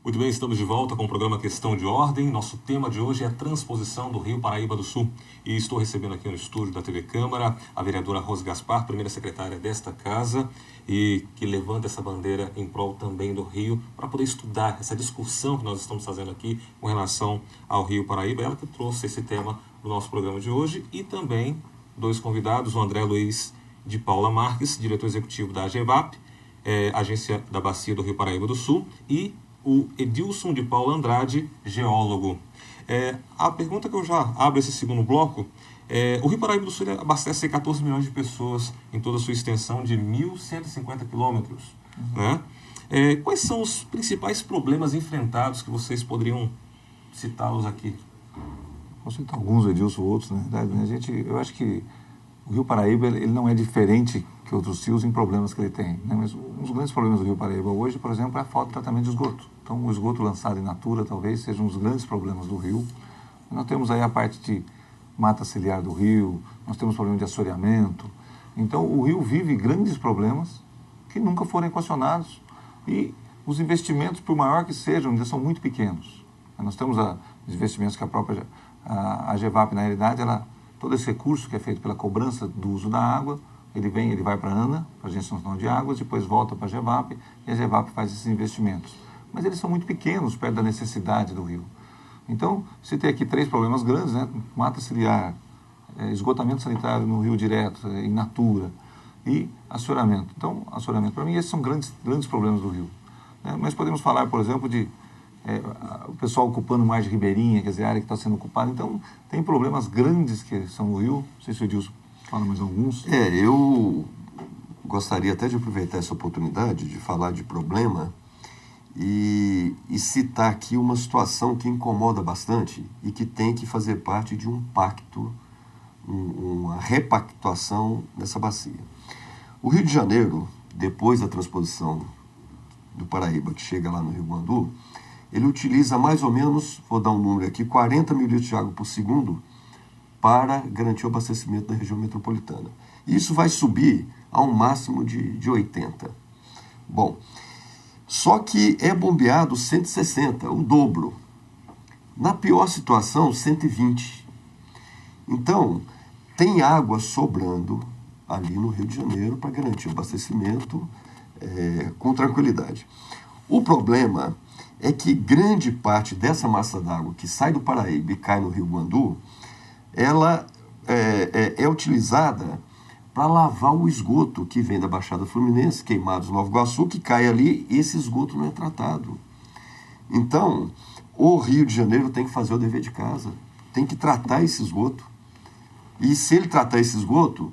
Muito bem, estamos de volta com o programa Questão de Ordem. Nosso tema de hoje é a transposição do Rio Paraíba do Sul. E estou recebendo aqui no estúdio da TV Câmara a vereadora Rose Gaspar, primeira secretária desta casa, e que levanta essa bandeira em prol também do Rio, para poder estudar essa discussão que nós estamos fazendo aqui com relação ao Rio Paraíba. Ela que trouxe esse tema para o nosso programa de hoje. E também dois convidados, o André Luiz de Paula Marques, diretor executivo da AGEVAP, Agência da Bacia do Rio Paraíba do Sul, e o Edilson de Paula Andrade, geólogo. A pergunta que eu já abro esse segundo bloco, o Rio Paraíba do Sul abastece 14 milhões de pessoas em toda a sua extensão de 1.150 quilômetros. Né? Quais são os principais problemas enfrentados que vocês poderiam citá-los aqui? Posso citar alguns, Edilson, outros, né? Eu acho que o Rio Paraíba ele não é diferente que outros rios em problemas que ele tem, né? Mas um dos grandes problemas do Rio Paraíba hoje, por exemplo, é a falta de tratamento de esgoto. Então, o esgoto lançado in natura talvez seja um dos grandes problemas do rio. Nós temos aí a parte de mata ciliar do rio, nós temos problema de assoreamento. Então, o rio vive grandes problemas que nunca foram equacionados e os investimentos, por maior que sejam, ainda são muito pequenos. Nós temos os investimentos que a própria AGEVAP, na realidade, todo esse recurso que é feito pela cobrança do uso da água, ele vai para a ANA, para a Agência Nacional de Águas, depois volta para a AGEVAP e a AGEVAP faz esses investimentos. Mas eles são muito pequenos perto da necessidade do rio. Então, você tem aqui três problemas grandes, né? Mata ciliar, esgotamento sanitário no rio direto, in natura, e assoreamento. Então, assoreamento, para mim, esses são grandes problemas do rio. Né? Mas podemos falar, por exemplo, de o pessoal ocupando mais de ribeirinha, quer dizer, a área que está sendo ocupada. Então, tem problemas grandes que são no rio. Não sei se o Edilson fala mais alguns. Eu gostaria até de aproveitar essa oportunidade de falar de problema e citar aqui uma situação que incomoda bastante e que tem que fazer parte de um pacto, uma repactuação dessa bacia. O Rio de Janeiro, depois da transposição do Paraíba, que chega lá no Rio Guandu, ele utiliza mais ou menos, vou dar um número aqui, 40 mil litros de água por segundo para garantir o abastecimento da região metropolitana. Isso vai subir a um máximo de 80. Bom, só que é bombeado 160, o dobro. Na pior situação, 120. Então, tem água sobrando ali no Rio de Janeiro para garantir o abastecimento com tranquilidade. O problema é que grande parte dessa massa d'água que sai do Paraíba e cai no Rio Guandu, ela é utilizada para lavar o esgoto que vem da Baixada Fluminense, Queimados, Nova Iguaçu, que cai ali e esse esgoto não é tratado. Então, o Rio de Janeiro tem que fazer o dever de casa, tem que tratar esse esgoto. E se ele tratar esse esgoto,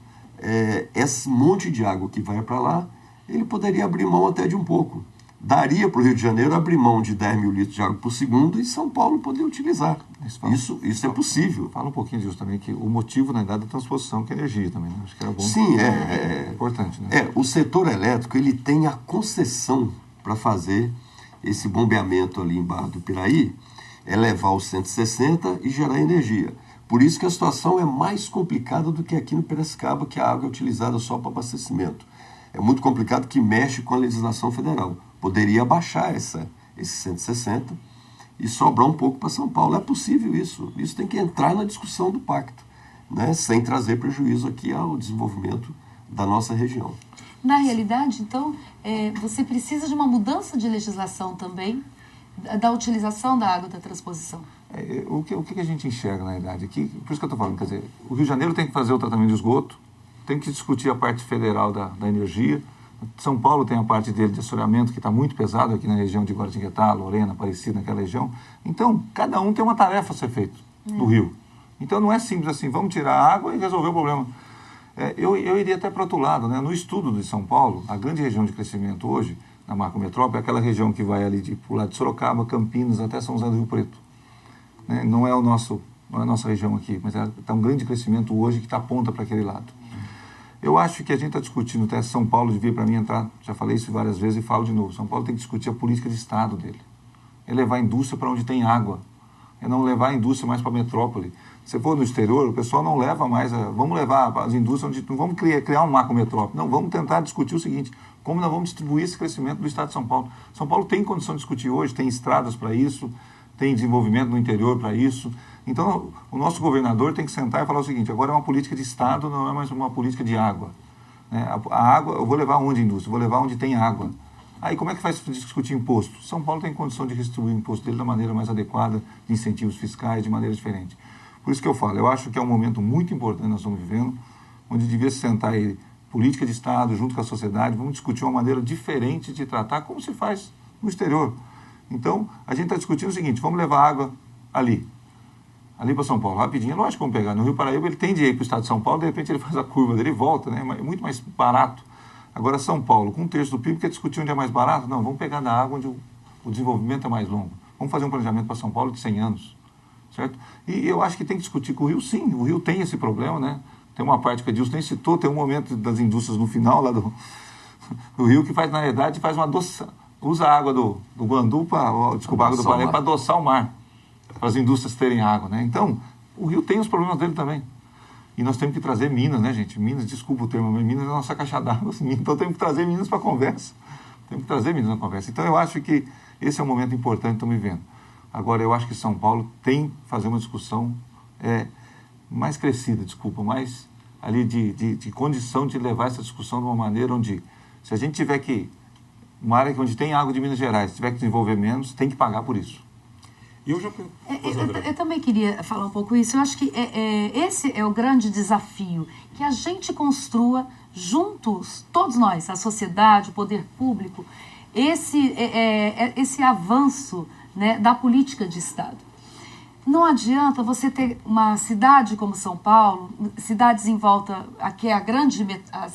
esse monte de água que vai para lá, ele poderia abrir mão até de um pouco. Daria para o Rio de Janeiro abrir mão de 10 mil litros de água por segundo e São Paulo poder utilizar. Isso é possível. Fala um pouquinho disso também, que o motivo, na verdade, da transposição que é energia também. Né? Acho que era bom. Sim, é importante. Né? O setor elétrico ele tem a concessão para fazer esse bombeamento ali em Barra do Piraí, levar os 160 e gerar energia. Por isso que a situação é mais complicada do que aqui no Piracicaba, que a água é utilizada só para abastecimento. É muito complicado que mexe com a legislação federal. Poderia abaixar esses 160 e sobrar um pouco para São Paulo. É possível isso. Isso tem que entrar na discussão do pacto, né? Sem trazer prejuízo aqui ao desenvolvimento da nossa região. Na realidade, então, você precisa de uma mudança de legislação também da utilização da água da transposição. O que a gente enxerga, na realidade, aqui, por isso que eu estou falando, quer dizer, o Rio de Janeiro tem que fazer o tratamento de esgoto, tem que discutir a parte federal da energia. São Paulo tem a parte dele de assoreamento, que está muito pesado aqui na região de Guaratinguetá, Lorena, Aparecida, naquela região. Então, cada um tem uma tarefa a ser feita do rio. Então, não é simples assim, vamos tirar a água e resolver o problema. Eu iria até para o outro lado, né? No estudo de São Paulo, a grande região de crescimento hoje, na macrometrópole, é aquela região que vai ali pro lado de Sorocaba, Campinas, até São José do Rio Preto. Né? Não é a nossa região aqui, mas está um grande crescimento hoje que está aponta para aquele lado. Eu acho que a gente está discutindo, até São Paulo devia para mim entrar, já falei isso várias vezes e falo de novo, São Paulo tem que discutir a política de Estado dele. É levar a indústria para onde tem água, é não levar a indústria mais para a metrópole. Se for no exterior, o pessoal não leva mais, vamos levar as indústrias, onde não vamos criar um macrometrópole, não, vamos tentar discutir o seguinte, como nós vamos distribuir esse crescimento do Estado de São Paulo. São Paulo tem condição de discutir hoje, tem estradas para isso, tem desenvolvimento no interior para isso. Então, o nosso governador tem que sentar e falar o seguinte, agora é uma política de Estado, não é mais uma política de água. A água, eu vou levar onde a indústria? Vou levar onde tem água. Aí, como é que faz discutir imposto? São Paulo tem condição de redistribuir o imposto dele da maneira mais adequada, de incentivos fiscais, de maneira diferente. Por isso que eu falo, eu acho que é um momento muito importante que nós estamos vivendo, onde devia se sentar aí, política de Estado, junto com a sociedade, vamos discutir uma maneira diferente de tratar, como se faz no exterior. Então, a gente está discutindo o seguinte, vamos levar água ali para São Paulo, rapidinho, é lógico que vamos pegar. No Rio Paraíba, ele tem de ir para o Estado de São Paulo, de repente ele faz a curva dele e volta, né? É muito mais barato. Agora, São Paulo, com 1/3 do PIB, quer discutir onde é mais barato? Não, vamos pegar da água onde o desenvolvimento é mais longo. Vamos fazer um planejamento para São Paulo de 100 anos. Certo? E eu acho que tem que discutir com o Rio, sim. O Rio tem esse problema, né? Tem uma parte que a Dilson nem citou, tem um momento das indústrias no final lá do Rio que faz, na verdade, faz uma adoçação. Usa a água do Guandu, desculpa, a água do Paraíba para adoçar o mar, para as indústrias terem água, né? Então, o Rio tem os problemas dele também. E nós temos que trazer Minas, né, gente? Minas, desculpa o termo, mas Minas é a nossa caixa d'água. Então, temos que trazer Minas para a conversa. Temos que trazer Minas na conversa. Então, eu acho que esse é um momento importante que estamos vivendo. Agora, eu acho que São Paulo tem que fazer uma discussão mais crescida, mais ali de condição de levar essa discussão de uma maneira onde, se a gente tiver que, uma área onde tem água de Minas Gerais, tiver que desenvolver menos, tem que pagar por isso. E eu também queria falar um pouco isso. Eu acho que esse é o grande desafio, que a gente construa juntos, todos nós, a sociedade, o poder público, esse avanço, né, da política de Estado. Não adianta você ter uma cidade como São Paulo, cidades em volta, aqui as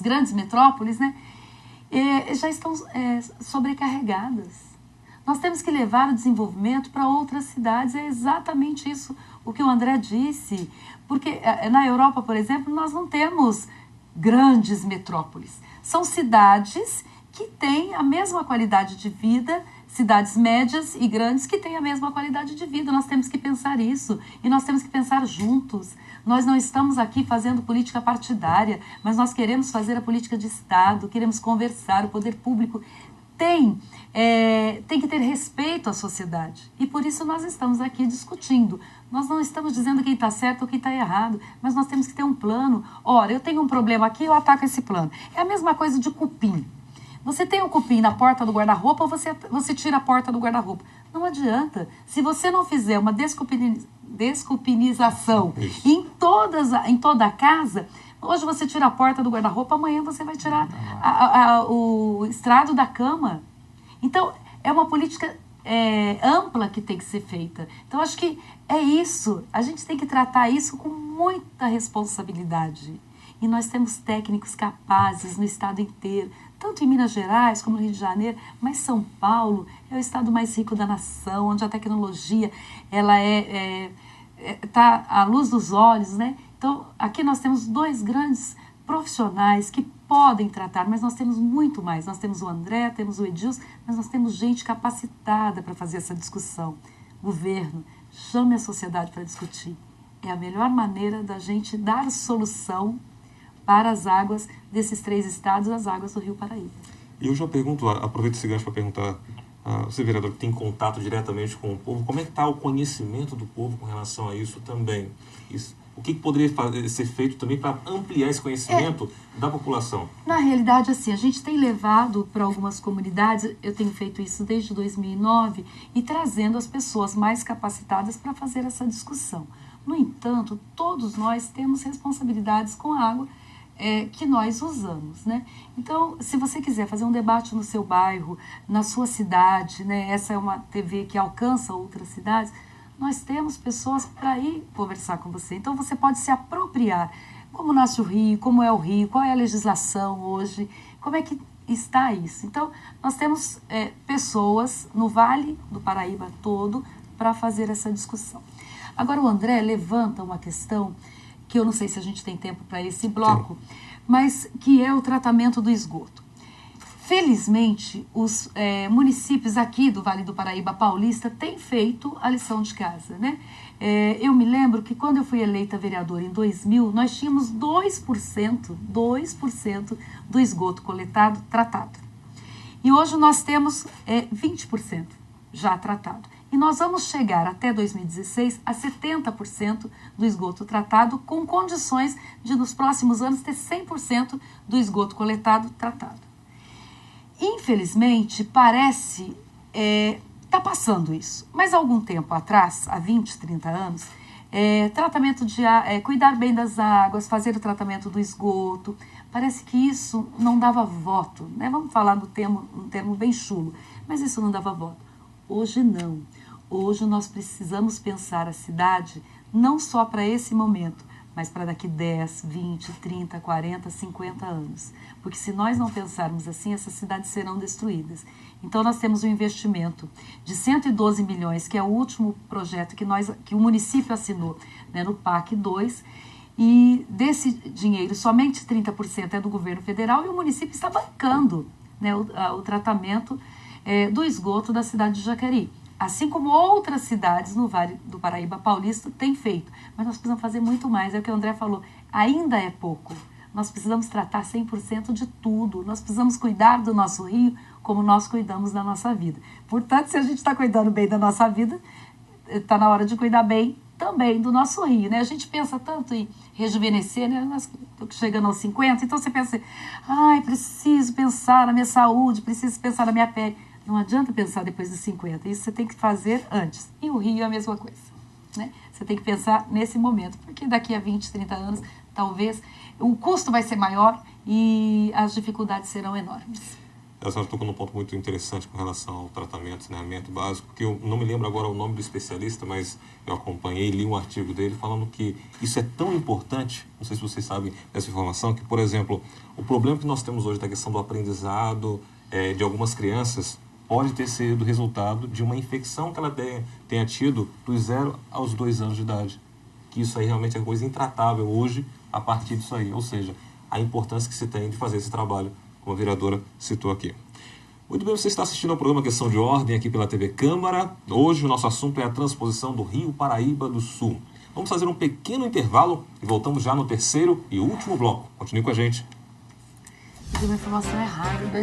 grandes metrópoles, né, já estão sobrecarregadas. Nós temos que levar o desenvolvimento para outras cidades. É exatamente isso o que o André disse. Porque na Europa, por exemplo, nós não temos grandes metrópoles. São cidades que têm a mesma qualidade de vida, cidades médias e grandes que têm a mesma qualidade de vida. Nós temos que pensar isso e nós temos que pensar juntos. Nós não estamos aqui fazendo política partidária, mas nós queremos fazer a política de Estado, queremos conversar, o poder público tem que ter respeito à sociedade. E por isso nós estamos aqui discutindo. Nós não estamos dizendo quem está certo ou quem está errado, mas nós temos que ter um plano. Ora, eu tenho um problema aqui, eu ataco esse plano. É a mesma coisa de cupim. Você tem um cupim na porta do guarda-roupa ou você tira a porta do guarda-roupa? Não adianta. Se você não fizer uma descupinização em toda a casa, hoje você tira a porta do guarda-roupa, amanhã você vai tirar o estrado da cama. Então, é uma política ampla que tem que ser feita. Então, acho que é isso. A gente tem que tratar isso com muita responsabilidade. E nós temos técnicos capazes no estado inteiro, tanto em Minas Gerais como no Rio de Janeiro, mas São Paulo é o estado mais rico da nação, onde a tecnologia ela está à luz dos olhos, né? Então, aqui nós temos 2 grandes profissionais que podem tratar, mas nós temos muito mais. Nós temos o André, temos o Edilson, mas nós temos gente capacitada para fazer essa discussão. Governo, chame a sociedade para discutir. É a melhor maneira da gente dar solução para as águas desses 3 estados, as águas do Rio Paraíba. E eu já pergunto, aproveito esse gancho para perguntar você, vereador, que tem contato diretamente com o povo, como é que está o conhecimento do povo com relação a isso também? O que poderia ser feito também para ampliar esse conhecimento da população? Na realidade, assim, a gente tem levado para algumas comunidades, eu tenho feito isso desde 2009, e trazendo as pessoas mais capacitadas para fazer essa discussão. No entanto, todos nós temos responsabilidades com a água que nós usamos, né? Então, se você quiser fazer um debate no seu bairro, na sua cidade, né? Essa é uma TV que alcança outras cidades, nós temos pessoas para ir conversar com você. Então, você pode se apropriar. Como nasce o Rio, como é o Rio, qual é a legislação hoje, como é que está isso. Então, nós temos pessoas no Vale do Paraíba todo para fazer essa discussão. Agora, o André levanta uma questão que eu não sei se a gente tem tempo para esse bloco, mas que é o tratamento do esgoto. Felizmente, os municípios aqui do Vale do Paraíba Paulista têm feito a lição de casa, né? Eu me lembro que quando eu fui eleita vereadora em 2000, nós tínhamos 2% do esgoto coletado tratado. E hoje nós temos 20% já tratado. E nós vamos chegar até 2016 a 70% do esgoto tratado, com condições de nos próximos anos ter 100% do esgoto coletado tratado. Infelizmente, parece está passando isso. Mas há algum tempo atrás, há 20, 30 anos, tratamento de cuidar bem das águas, fazer o tratamento do esgoto, parece que isso não dava voto, né? Vamos falar um termo bem chulo, mas isso não dava voto. Hoje não. Hoje nós precisamos pensar a cidade não só para esse momento, mas para daqui 10, 20, 30, 40, 50 anos. Porque se nós não pensarmos assim, essas cidades serão destruídas. Então nós temos um investimento de 112 milhões, que é o último projeto que o município assinou, né, no PAC 2, e desse dinheiro somente 30% é do governo federal e o município está bancando, né, o tratamento do esgoto da cidade de Jacareí. Assim como outras cidades no Vale do Paraíba Paulista têm feito. Mas nós precisamos fazer muito mais, é o que o André falou, ainda é pouco. Nós precisamos tratar 100% de tudo, nós precisamos cuidar do nosso rio como nós cuidamos da nossa vida. Portanto, se a gente está cuidando bem da nossa vida, está na hora de cuidar bem também do nosso rio, né? A gente pensa tanto em rejuvenescer, né? Nós chegando aos 50, então você pensa assim, preciso pensar na minha saúde, preciso pensar na minha pele. Não adianta pensar depois dos 50, isso você tem que fazer antes. E o rio é a mesma coisa, né? Você tem que pensar nesse momento, porque daqui a 20, 30 anos, talvez, o custo vai ser maior e as dificuldades serão enormes. A senhora tocou num ponto muito interessante com relação ao tratamento, saneamento básico, que eu não me lembro agora o nome do especialista, mas eu acompanhei, li um artigo dele falando que isso é tão importante, não sei se vocês sabem dessa informação, que, por exemplo, o problema que nós temos hoje da questão do aprendizado de algumas crianças pode ter sido resultado de uma infecção que ela tenha tido dos 0 aos 2 anos de idade. Que isso aí realmente é coisa intratável hoje a partir disso aí. Ou seja, a importância que se tem de fazer esse trabalho, como a vereadora citou aqui. Muito bem, você está assistindo ao programa Questão de Ordem aqui pela TV Câmara. Hoje o nosso assunto é a transposição do Rio Paraíba do Sul. Vamos fazer um pequeno intervalo e voltamos já no terceiro e último bloco. Continue com a gente. Eu dei uma informação errada.